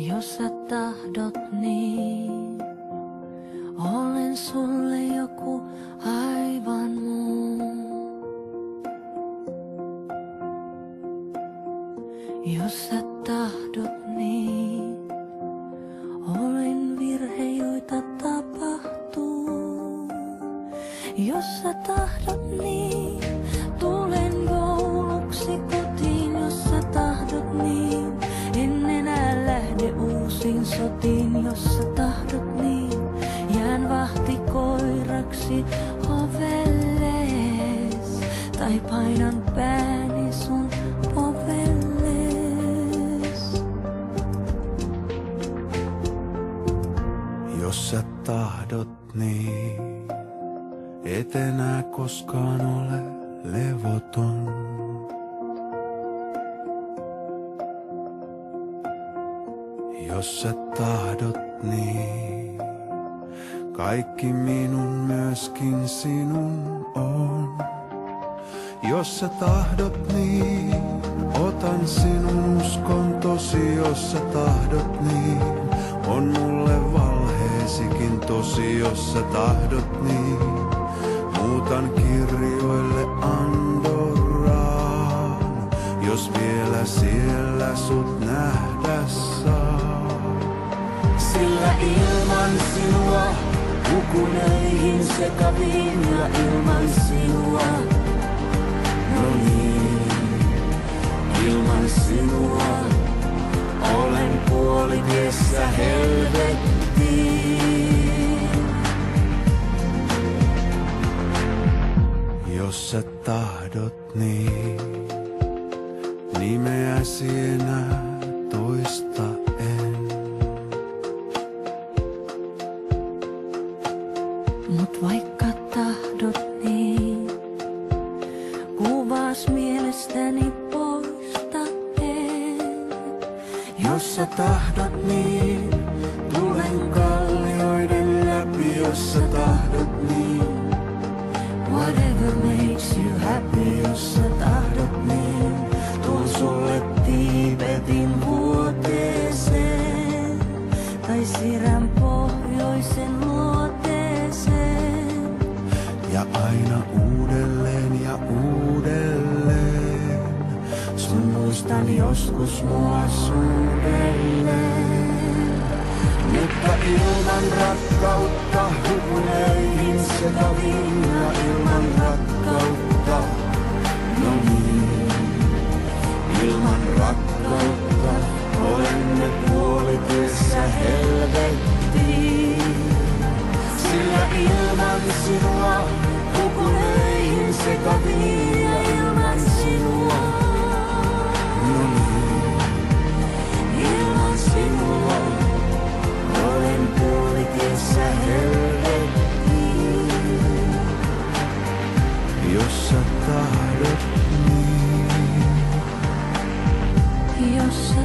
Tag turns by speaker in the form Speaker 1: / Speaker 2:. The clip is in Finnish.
Speaker 1: Jos sä tahdot niin, olen sulle joku aivan muu. Jos sä tahdot niin, olen virhe, joita tapahtuu. Jos sä tahdot niin, tulen jouluksi kotiin. Jos sä tahdot niin, en enää lähde uusiin sotiin. Jos sä tahdot niin, jään vahtikoiraksi ovellees. Tai painan pääni sun ovellees.
Speaker 2: Jos sä tahdot niin, et enää koskaan ole levoton. Jos sä tahdot niin, kaikki minun myöskin sinun on. Jos sä tahdot niin, otan sinun uskontosi. Jos sä tahdot niin, on mulle valheesikin tosi. Jos sä tahdot niin, muutan kirjoille Andorraan. Jos vielä siellä sut nähdä saa.
Speaker 1: Sillä ilman sinua hukun öihin sekaviin ja ilman sinua, no niin, ilman sinua olen puolitiessä helvettiin.
Speaker 2: Jos sä tahdot niin, nimeäsi enää toista en.
Speaker 1: Mut vaikka tahdot niin, kuvaas mielestäni poista en.
Speaker 2: Jos sä tahdot niin, tulen kallioiden läpi. Jos sä tahdot niin,
Speaker 1: Whatever makes you happy, jos sä tahdot niin, tuon sulle Tiibetin vuoteeseen, tai Sirän pohjoisen luoteeseen.
Speaker 2: ja aina uudelleen ja uudelleen, sun muistan joskus mua suudelleen.
Speaker 1: Mutta ilman rakkautta hukun öihin sekaviin ja ilman rakkautta, no niin, ilman rakkautta olemme puolitiessä helvettiin. Sillä ilman sinua hukun öihin sekaviin ja ilman sinua,
Speaker 2: No niin,
Speaker 1: ilman sinua olen puolitiessä helvettiin.
Speaker 2: jos sä tahdot niin.
Speaker 1: Jos sä